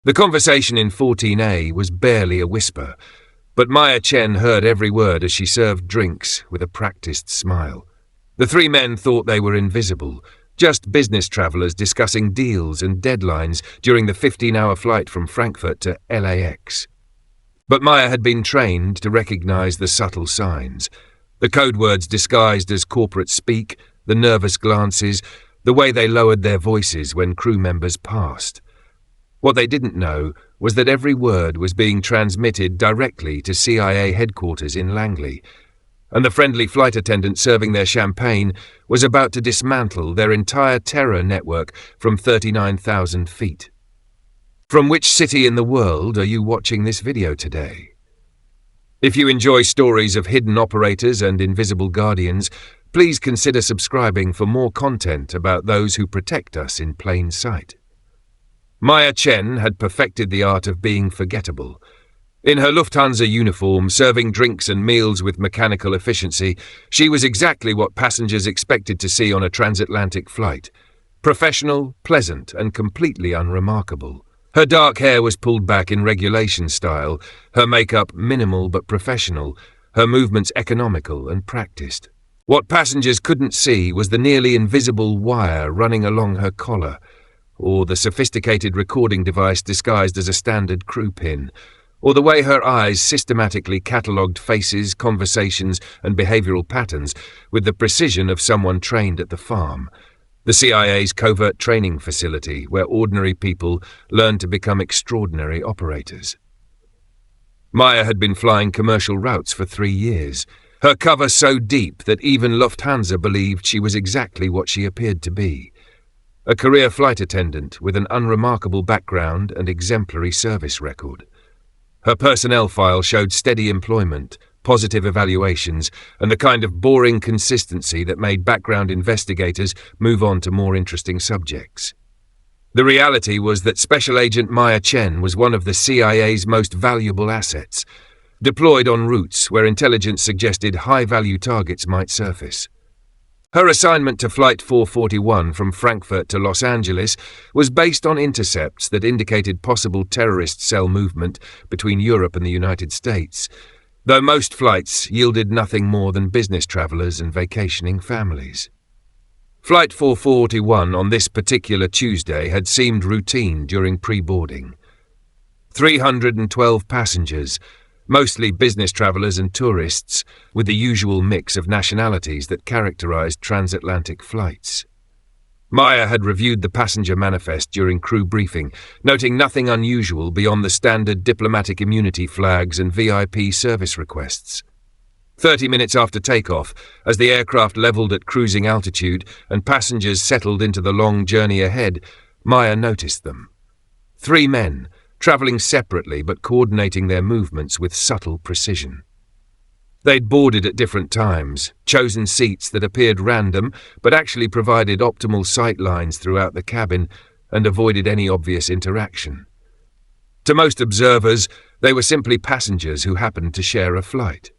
The conversation in 14A was barely a whisper, but Chen heard every word as she served drinks with a practiced smile. The three men thought they were invisible, just business travelers discussing deals and deadlines during the 15-hour flight from Frankfurt to LAX. But Maya had been trained to recognize the subtle signs, the code words disguised as corporate speak, the nervous glances, the way they lowered their voices when crew members passed. What they didn't know was that every word was being transmitted directly to CIA headquarters in Langley, and the friendly flight attendant serving their champagne was about to dismantle their entire terror network from 39,000 feet. From which city in the world are you watching this video today? If you enjoy stories of hidden operators and invisible guardians, please consider subscribing for more content about those who protect us in plain sight. Chen had perfected the art of being forgettable. In her Lufthansa uniform, serving drinks and meals with mechanical efficiency, she was exactly what passengers expected to see on a transatlantic flight. Professional, pleasant, and completely unremarkable. Her dark hair was pulled back in regulation style, her makeup minimal but professional, her movements economical and practiced. What passengers couldn't see was the nearly invisible wire running along her collar, or the sophisticated recording device disguised as a standard crew pin, or the way her eyes systematically catalogued faces, conversations, and behavioral patterns with the precision of someone trained at the farm, the CIA's covert training facility where ordinary people learn to become extraordinary operators. Maya had been flying commercial routes for 3 years, her cover so deep that even Lufthansa believed she was exactly what she appeared to be. A career flight attendant with an unremarkable background and exemplary service record. Her personnel file showed steady employment, positive evaluations, and the kind of boring consistency that made background investigators move on to more interesting subjects. The reality was that Special Agent Chen was one of the CIA's most valuable assets, deployed on routes where intelligence suggested high-value targets might surface. Her assignment to Flight 441 from Frankfurt to Los Angeles was based on intercepts that indicated possible terrorist cell movement between Europe and the United States, though most flights yielded nothing more than business travelers and vacationing families. Flight 441 on this particular Tuesday had seemed routine during pre-boarding. 312 passengers, mostly business travelers and tourists, with the usual mix of nationalities that characterized transatlantic flights. Maya had reviewed the passenger manifest during crew briefing, noting nothing unusual beyond the standard diplomatic immunity flags and VIP service requests. 30 minutes after takeoff, as the aircraft leveled at cruising altitude and passengers settled into the long journey ahead, Maya noticed them. 3 men, travelling separately but coordinating their movements with subtle precision. They'd boarded at different times, chosen seats that appeared random but actually provided optimal sight lines throughout the cabin and avoided any obvious interaction. To most observers, they were simply passengers who happened to share a flight.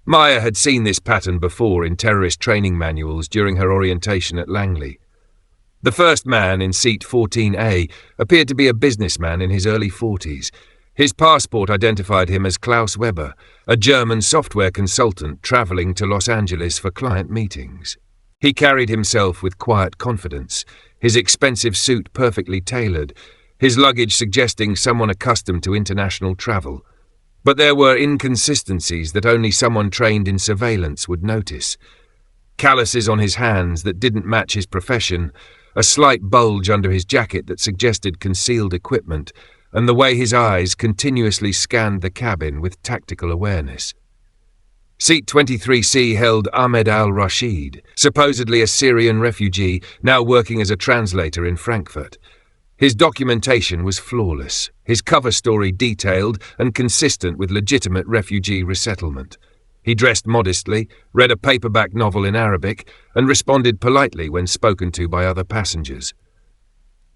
Maya had seen this pattern before in terrorist training manuals during her orientation at Langley. The first man in seat 14A appeared to be a businessman in his early 40s. His passport identified him as Klaus Weber, a German software consultant traveling to Los Angeles for client meetings. He carried himself with quiet confidence, his expensive suit perfectly tailored, his luggage suggesting someone accustomed to international travel. But there were inconsistencies that only someone trained in surveillance would notice. Calluses on his hands that didn't match his profession, a slight bulge under his jacket that suggested concealed equipment, and the way his eyes continuously scanned the cabin with tactical awareness. Seat 23C held Ahmed al-Rashid, supposedly a Syrian refugee now working as a translator in Frankfurt. His documentation was flawless, his cover story detailed and consistent with legitimate refugee resettlement. He dressed modestly, read a paperback novel in Arabic, and responded politely when spoken to by other passengers.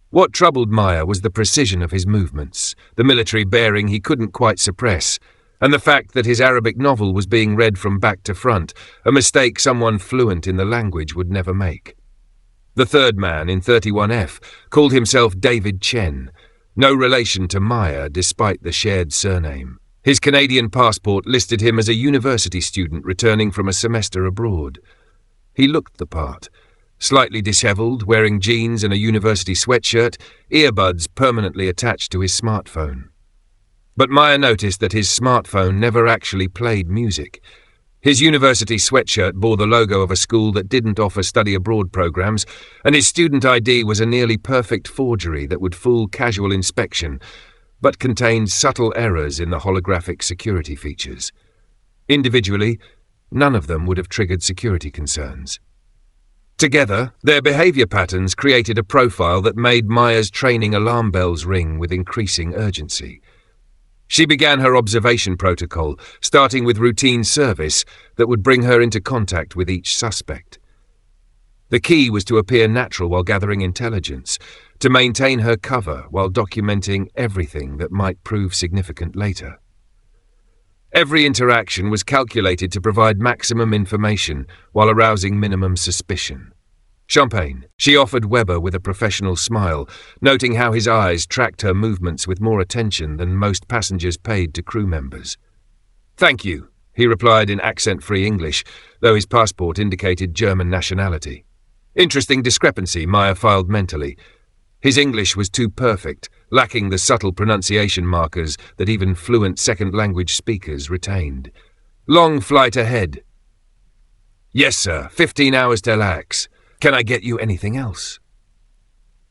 What troubled Maya was the precision of his movements, the military bearing he couldn't quite suppress, and the fact that his Arabic novel was being read from back to front, a mistake someone fluent in the language would never make. The third man, in 31F, called himself David Chen, no relation to Maya despite the shared surname. His Canadian passport listed him as a university student returning from a semester abroad. He looked the part, slightly dishevelled, wearing jeans and a university sweatshirt, earbuds permanently attached to his smartphone. But Maya noticed that his smartphone never actually played music. His university sweatshirt bore the logo of a school that didn't offer study abroad programs, and his student ID was a nearly perfect forgery that would fool casual inspection, but contained subtle errors in the holographic security features. Individually, none of them would have triggered security concerns. Together, their behaviour patterns created a profile that made Maya's training alarm bells ring with increasing urgency. She began her observation protocol, starting with routine service that would bring her into contact with each suspect. The key was to appear natural while gathering intelligence, to maintain her cover while documenting everything that might prove significant later. Every interaction was calculated to provide maximum information while arousing minimum suspicion. Champagne, she offered Weber with a professional smile, noting how his eyes tracked her movements with more attention than most passengers paid to crew members. "Thank you," he replied in accent-free English, though his passport indicated German nationality. Interesting discrepancy, Maya filed mentally. His English was too perfect, lacking the subtle pronunciation markers that even fluent second-language speakers retained. "Long flight ahead." "Yes, sir. 15 hours till Aix. Can I get you anything else?"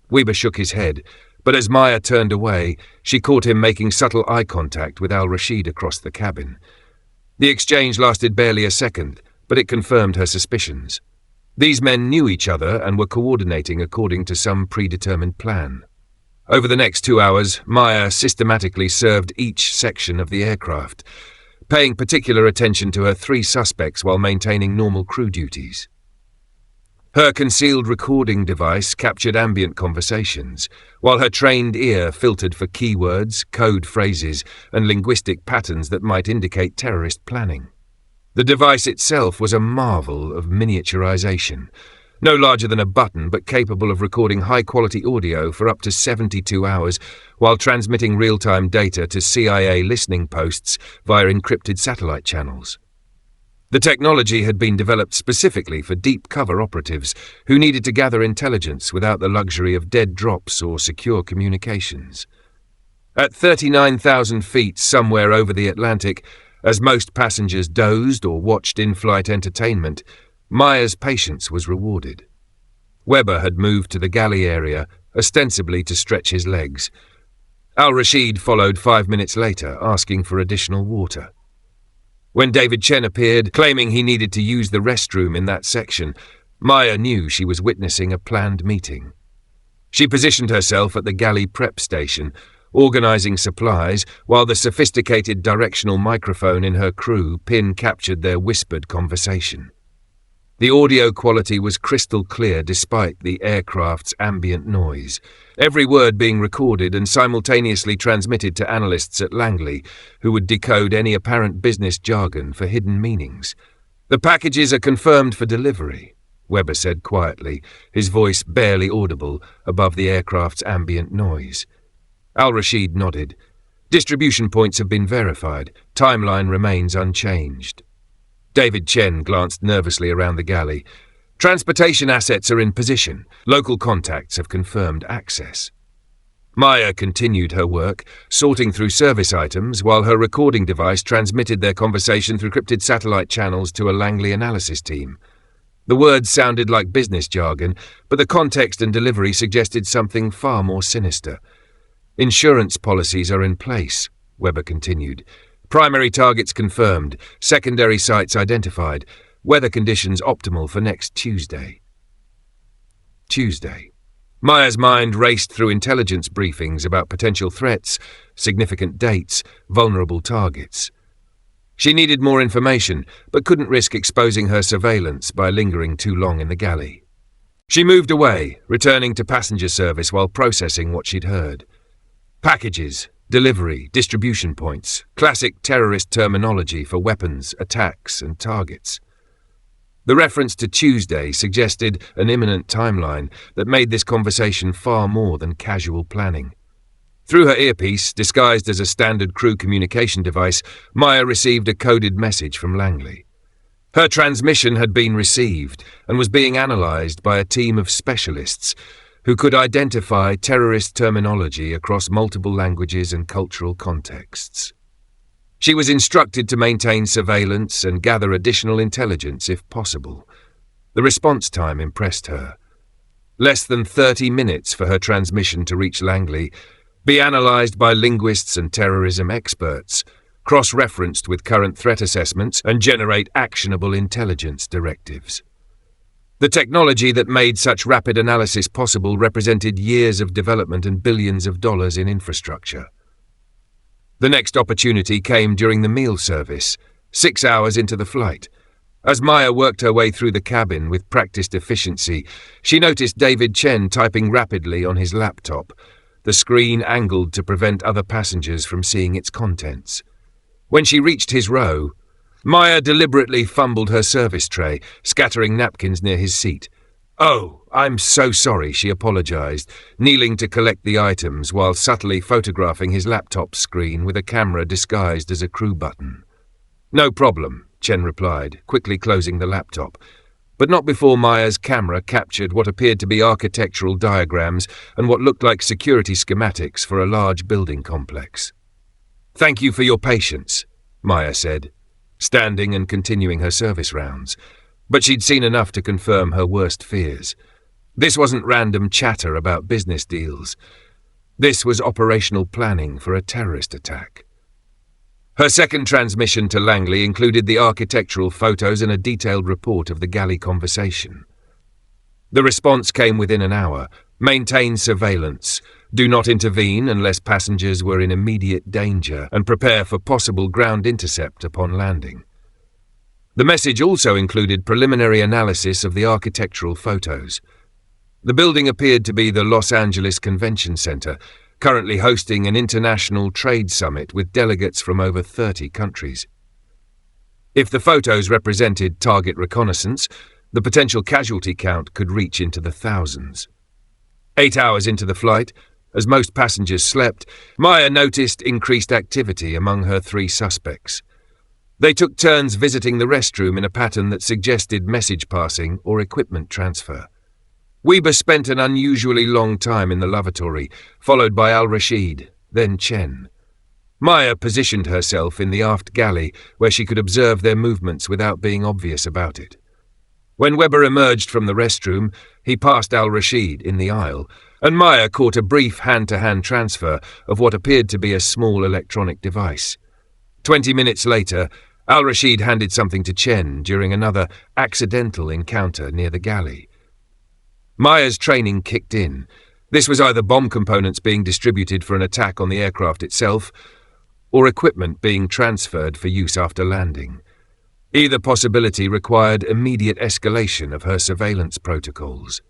Weber shook his head, but as Maya turned away, she caught him making subtle eye contact with Al-Rashid across the cabin. The exchange lasted barely a second, but it confirmed her suspicions. These men knew each other and were coordinating according to some predetermined plan. Over the next 2 hours, Maya systematically served each section of the aircraft, paying particular attention to her 3 suspects while maintaining normal crew duties. Her concealed recording device captured ambient conversations, while her trained ear filtered for keywords, code phrases, and linguistic patterns that might indicate terrorist planning. The device itself was a marvel of miniaturization, no larger than a button but capable of recording high-quality audio for up to 72 hours while transmitting real-time data to CIA listening posts via encrypted satellite channels. The technology had been developed specifically for deep cover operatives who needed to gather intelligence without the luxury of dead drops or secure communications. At 39,000 feet somewhere over the Atlantic, as most passengers dozed or watched in-flight entertainment, Maya's patience was rewarded. Weber had moved to the galley area, ostensibly to stretch his legs. Al-Rashid followed 5 minutes later, asking for additional water. When David Chen appeared, claiming he needed to use the restroom in that section, Maya knew she was witnessing a planned meeting. She positioned herself at the galley prep station, organizing supplies, while the sophisticated directional microphone in her crew pin-captured their whispered conversation. The audio quality was crystal clear despite the aircraft's ambient noise, every word being recorded and simultaneously transmitted to analysts at Langley, who would decode any apparent business jargon for hidden meanings. "The packages are confirmed for delivery," Weber said quietly, his voice barely audible above the aircraft's ambient noise. Al-Rashid nodded. "Distribution points have been verified. Timeline remains unchanged." David Chen glanced nervously around the galley. "Transportation assets are in position. Local contacts have confirmed access." Maya continued her work, sorting through service items while her recording device transmitted their conversation through encrypted satellite channels to a Langley analysis team. The words sounded like business jargon, but the context and delivery suggested something far more sinister. "Insurance policies are in place," Weber continued. "Primary targets confirmed, secondary sites identified, weather conditions optimal for next Tuesday." Tuesday. Maya's mind raced through intelligence briefings about potential threats, significant dates, vulnerable targets. She needed more information, but couldn't risk exposing her surveillance by lingering too long in the galley. She moved away, returning to passenger service while processing what she'd heard. Packages, delivery, distribution points, classic terrorist terminology for weapons, attacks, and targets. The reference to Tuesday suggested an imminent timeline that made this conversation far more than casual planning. Through her earpiece, disguised as a standard crew communication device, Maya received a coded message from Langley. Her transmission had been received and was being analysed by a team of specialists who could identify terrorist terminology across multiple languages and cultural contexts. She was instructed to maintain surveillance and gather additional intelligence if possible. The response time impressed her. Less than 30 minutes for her transmission to reach Langley, be analysed by linguists and terrorism experts, cross-referenced with current threat assessments, and generate actionable intelligence directives. The technology that made such rapid analysis possible represented years of development and billions of dollars in infrastructure. The next opportunity came during the meal service, 6 hours into the flight. As Maya worked her way through the cabin with practiced efficiency, she noticed David Chen typing rapidly on his laptop, the screen angled to prevent other passengers from seeing its contents. When she reached his row, Maya deliberately fumbled her service tray, scattering napkins near his seat. "Oh, I'm so sorry," she apologized, kneeling to collect the items while subtly photographing his laptop screen with a camera disguised as a crew button. "No problem," Chen replied, quickly closing the laptop, but not before Maya's camera captured what appeared to be architectural diagrams and what looked like security schematics for a large building complex. "Thank you for your patience," Maya said, standing and continuing her service rounds, but she'd seen enough to confirm her worst fears. This wasn't random chatter about business deals. This was operational planning for a terrorist attack. Her second transmission to Langley included the architectural photos and a detailed report of the galley conversation. The response came within an hour. "Maintain surveillance. Do not intervene unless passengers were in immediate danger, and prepare for possible ground intercept upon landing." The message also included preliminary analysis of the architectural photos. The building appeared to be the Los Angeles Convention Center, currently hosting an international trade summit with delegates from over 30 countries. If the photos represented target reconnaissance, the potential casualty count could reach into the thousands. 8 hours into the flight, as most passengers slept, Maya noticed increased activity among her 3 suspects. They took turns visiting the restroom in a pattern that suggested message passing or equipment transfer. Weber spent an unusually long time in the lavatory, followed by Al-Rashid, then Chen. Maya positioned herself in the aft galley where she could observe their movements without being obvious about it. When Weber emerged from the restroom, he passed Al-Rashid in the aisle, and Maya caught a brief hand-to-hand transfer of what appeared to be a small electronic device. 20 minutes later, Al-Rashid handed something to Chen during another accidental encounter near the galley. Maya's training kicked in. This was either bomb components being distributed for an attack on the aircraft itself, or equipment being transferred for use after landing. Either possibility required immediate escalation of her surveillance protocols.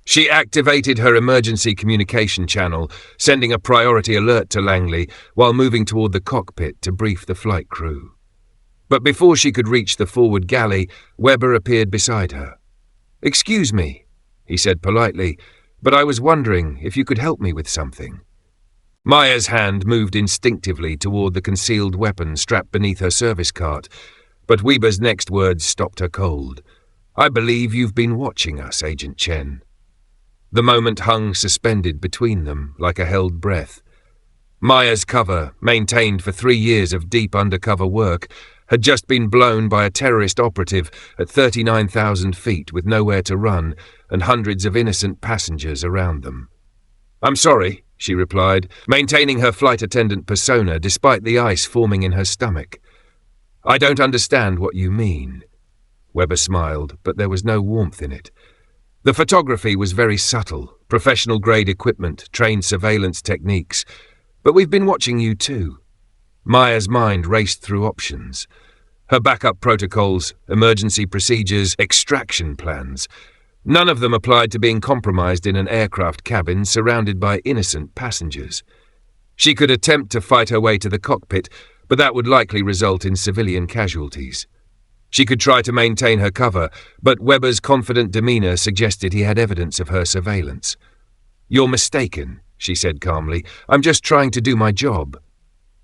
She activated her emergency communication channel, sending a priority alert to Langley while moving toward the cockpit to brief the flight crew. But before she could reach the forward galley, Weber appeared beside her. "Excuse me," he said politely, "but I was wondering if you could help me with something." Maya's hand moved instinctively toward the concealed weapon strapped beneath her service cart, but Weber's next words stopped her cold. "I believe you've been watching us, Agent Chen." The moment hung suspended between them like a held breath. Maya's cover, maintained for 3 years of deep undercover work, had just been blown by a terrorist operative at 39,000 feet with nowhere to run and hundreds of innocent passengers around them. "I'm sorry," she replied, maintaining her flight attendant persona despite the ice forming in her stomach. "I don't understand what you mean." Weber smiled, but there was no warmth in it. The photography was very subtle, professional-grade equipment, trained surveillance techniques. "But we've been watching you too." Maya's mind raced through options. Her backup protocols, emergency procedures, extraction plans. None of them applied to being compromised in an aircraft cabin surrounded by innocent passengers. She could attempt to fight her way to the cockpit, but that would likely result in civilian casualties. She could try to maintain her cover, but Weber's confident demeanor suggested he had evidence of her surveillance. "You're mistaken," she said calmly. "I'm just trying to do my job."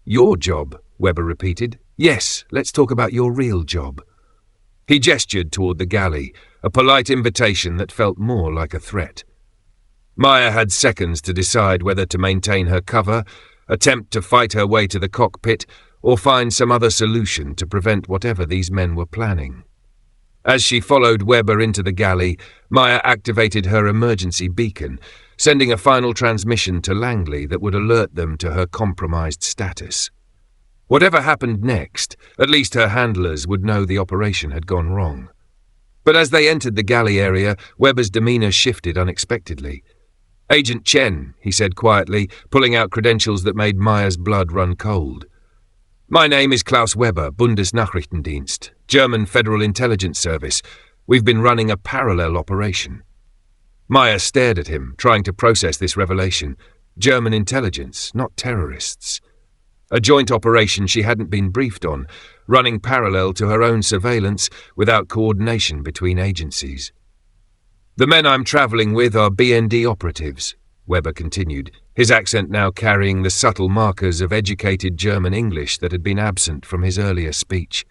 "Your job?" Weber repeated. "Yes, let's talk about your real job." He gestured toward the galley, a polite invitation that felt more like a threat. Maya had seconds to decide whether to maintain her cover, attempt to fight her way to the cockpit, or find some other solution to prevent whatever these men were planning. As she followed Weber into the galley, Maya activated her emergency beacon, sending a final transmission to Langley that would alert them to her compromised status. Whatever happened next, at least her handlers would know the operation had gone wrong. But as they entered the galley area, Weber's demeanor shifted unexpectedly. "Agent Chen," he said quietly, pulling out credentials that made Maya's blood run cold. "My name is Klaus Weber, Bundesnachrichtendienst, German Federal Intelligence Service. We've been running a parallel operation." Maya stared at him, trying to process this revelation. German intelligence, not terrorists. A joint operation she hadn't been briefed on, running parallel to her own surveillance without coordination between agencies. "The men I'm travelling with are BND operatives," Weber continued, his accent now carrying the subtle markers of educated German English that had been absent from his earlier speech.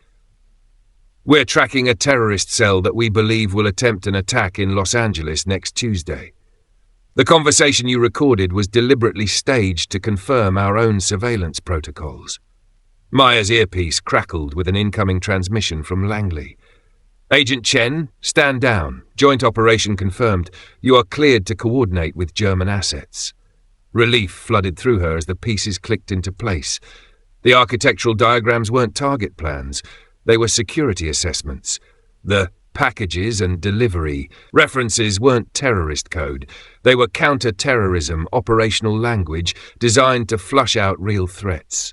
"We're tracking a terrorist cell that we believe will attempt an attack in Los Angeles next Tuesday. The conversation you recorded was deliberately staged to confirm our own surveillance protocols." Maya's earpiece crackled with an incoming transmission from Langley. "Agent Chen, stand down. Joint operation confirmed. You are cleared to coordinate with German assets." Relief flooded through her as the pieces clicked into place. The architectural diagrams weren't target plans. They were security assessments. The packages and delivery references weren't terrorist code. They were counter-terrorism operational language designed to flush out real threats.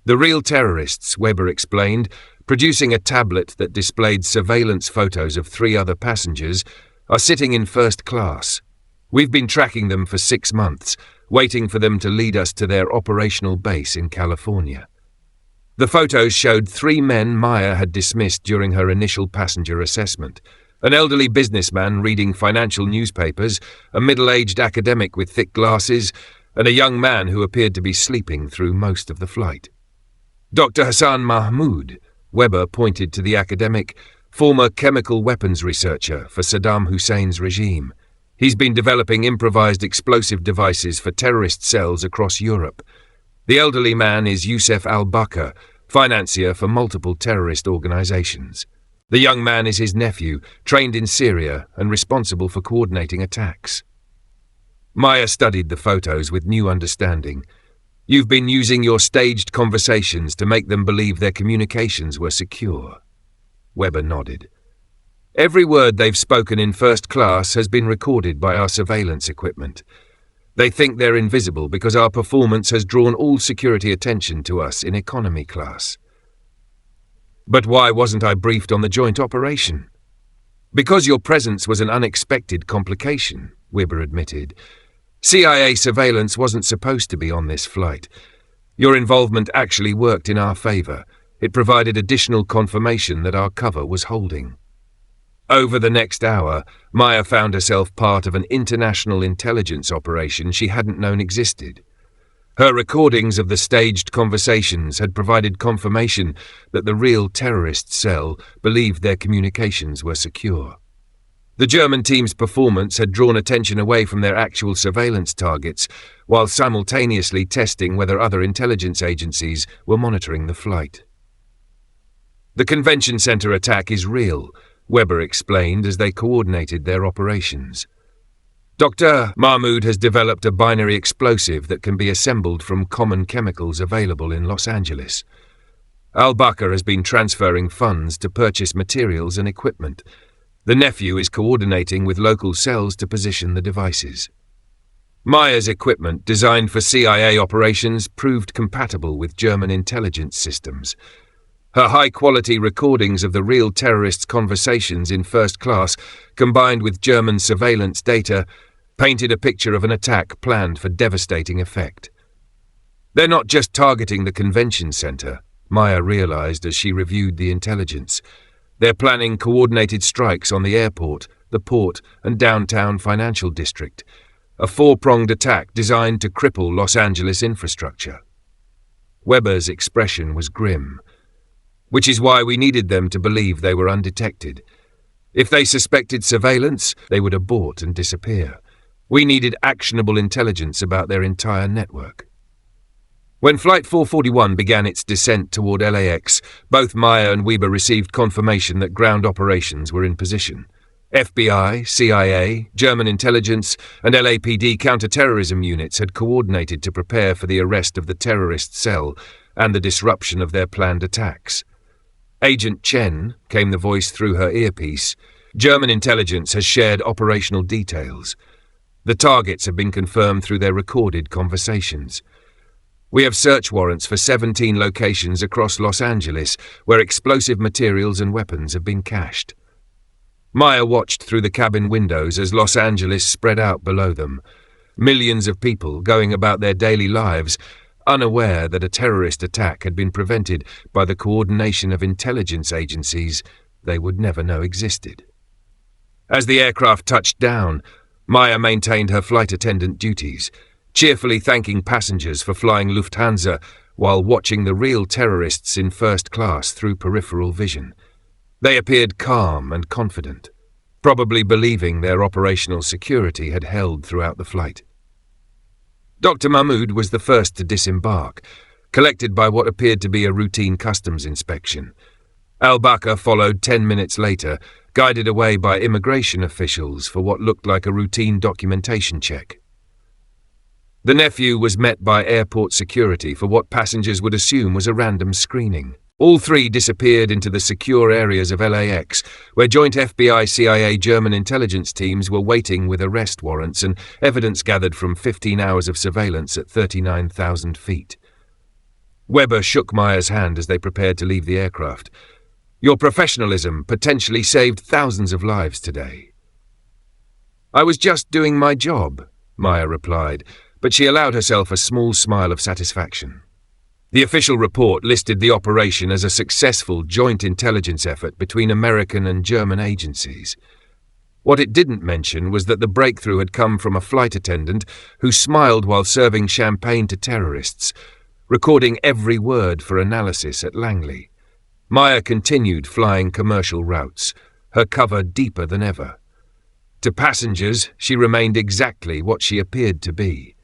The real terrorists, Weber explained, producing a tablet that displayed surveillance photos of 3 other passengers, are sitting in first class. We've been tracking them for 6 months, waiting for them to lead us to their operational base in California. The photos showed 3 men Maya had dismissed during her initial passenger assessment: an elderly businessman reading financial newspapers, a middle-aged academic with thick glasses, and a young man who appeared to be sleeping through most of the flight. Dr. Hassan Mahmoud, Weber pointed to the academic, former chemical weapons researcher for Saddam Hussein's regime. He's been developing improvised explosive devices for terrorist cells across Europe. The elderly man is Youssef al-Bakr, financier for multiple terrorist organizations. The young man is his nephew, trained in Syria and responsible for coordinating attacks. Maya studied the photos with new understanding. "You've been using your staged conversations to make them believe their communications were secure." Weber nodded. "Every word they've spoken in first class has been recorded by our surveillance equipment. They think they're invisible because our performance has drawn all security attention to us in economy class." "But why wasn't I briefed on the joint operation?" "Because your presence was an unexpected complication," Weber admitted. "CIA surveillance wasn't supposed to be on this flight. Your involvement actually worked in our favor. It provided additional confirmation that our cover was holding." Over the next hour, Maya found herself part of an international intelligence operation she hadn't known existed. Her recordings of the staged conversations had provided confirmation that the real terrorist cell believed their communications were secure. The German team's performance had drawn attention away from their actual surveillance targets, while simultaneously testing whether other intelligence agencies were monitoring the flight. "The convention center attack is real," Weber explained as they coordinated their operations. "Dr. Mahmoud has developed a binary explosive that can be assembled from common chemicals available in Los Angeles. Al-Bakr has been transferring funds to purchase materials and equipment. The nephew is coordinating with local cells to position the devices." Maya's equipment, designed for CIA operations, proved compatible with German intelligence systems. Her high-quality recordings of the real terrorists' conversations in first class, combined with German surveillance data, painted a picture of an attack planned for devastating effect. "They're not just targeting the convention center," Maya realized as she reviewed the intelligence. "They're planning coordinated strikes on the airport, the port, and downtown financial district. a four-pronged attack designed to cripple Los Angeles infrastructure. Weber's expression was grim, which is why we needed them to believe they were undetected. If they suspected surveillance, they would abort and disappear. We needed actionable intelligence about their entire network. When Flight 441 began its descent toward LAX, both Meyer and Weber received confirmation that ground operations were in position. FBI, CIA, German intelligence, and LAPD counterterrorism units had coordinated to prepare for the arrest of the terrorist cell and the disruption of their planned attacks. Agent Chen, came the voice through her earpiece, German intelligence has shared operational details. The targets have been confirmed through their recorded conversations. We have search warrants for 17 locations across Los Angeles where explosive materials and weapons have been cached. Meyer watched through the cabin windows as Los Angeles spread out below them. Millions of people going about their daily lives, unaware that a terrorist attack had been prevented by the coordination of intelligence agencies they would never know existed. As the aircraft touched down, Meyer maintained her flight attendant duties, cheerfully thanking passengers for flying Lufthansa while watching the real terrorists in first class through peripheral vision. They appeared calm and confident, probably believing their operational security had held throughout the flight. Dr. Mahmoud was the first to disembark, collected by what appeared to be a routine customs inspection. Al-Bakr followed 10 minutes later, guided away by immigration officials for what looked like a routine documentation check. The nephew was met by airport security for what passengers would assume was a random screening. All three disappeared into the secure areas of LAX, where joint FBI-CIA German intelligence teams were waiting with arrest warrants and evidence gathered from 15 hours of surveillance at 39,000 feet. Weber shook Meyer's hand as they prepared to leave the aircraft. Your professionalism potentially saved thousands of lives today. I was just doing my job, Meyer replied, but she allowed herself a small smile of satisfaction. The official report listed the operation as a successful joint intelligence effort between American and German agencies. What it didn't mention was that the breakthrough had come from a flight attendant who smiled while serving champagne to terrorists, recording every word for analysis at Langley. Meyer continued flying commercial routes, her cover deeper than ever. To passengers, she remained exactly what she appeared to be,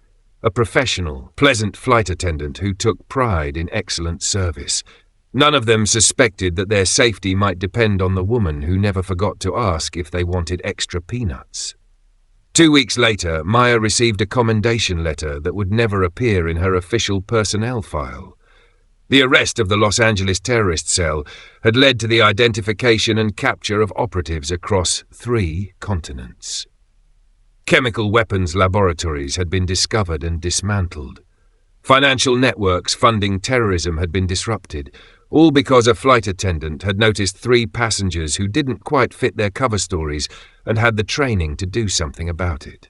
a professional, pleasant flight attendant who took pride in excellent service. None of them suspected that their safety might depend on the woman who never forgot to ask if they wanted extra peanuts. 2 weeks later, Meyer received a commendation letter that would never appear in her official personnel file. The arrest of the Los Angeles terrorist cell had led to the identification and capture of operatives across 3 continents. Chemical weapons laboratories had been discovered and dismantled. Financial networks funding terrorism had been disrupted, all because a flight attendant had noticed 3 passengers who didn't quite fit their cover stories and had the training to do something about it.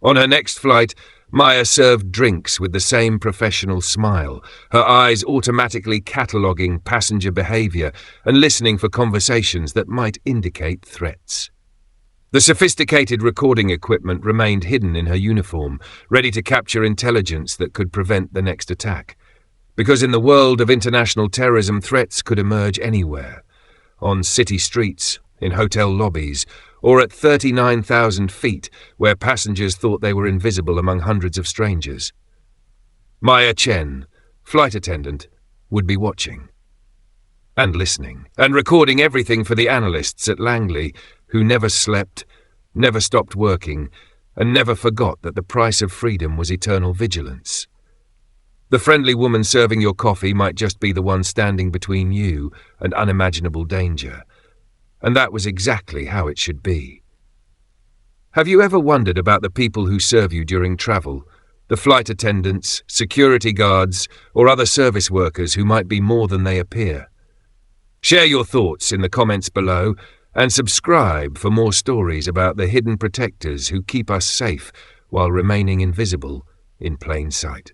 On her next flight, Meyer served drinks with the same professional smile, her eyes automatically cataloguing passenger behavior and listening for conversations that might indicate threats. The sophisticated recording equipment remained hidden in her uniform, ready to capture intelligence that could prevent the next attack. Because in the world of international terrorism, threats could emerge anywhere, on city streets, in hotel lobbies, or at 39,000 feet, where passengers thought they were invisible among hundreds of strangers. Maya Chen, flight attendant, would be watching, and listening, and recording everything for the analysts at Langley, who never slept, never stopped working, and never forgot that the price of freedom was eternal vigilance. The friendly woman serving your coffee might just be the one standing between you and unimaginable danger. And that was exactly how it should be. Have you ever wondered about the people who serve you during travel, the flight attendants, security guards, or other service workers who might be more than they appear? Share your thoughts in the comments below and subscribe for more stories about the hidden protectors who keep us safe while remaining invisible in plain sight.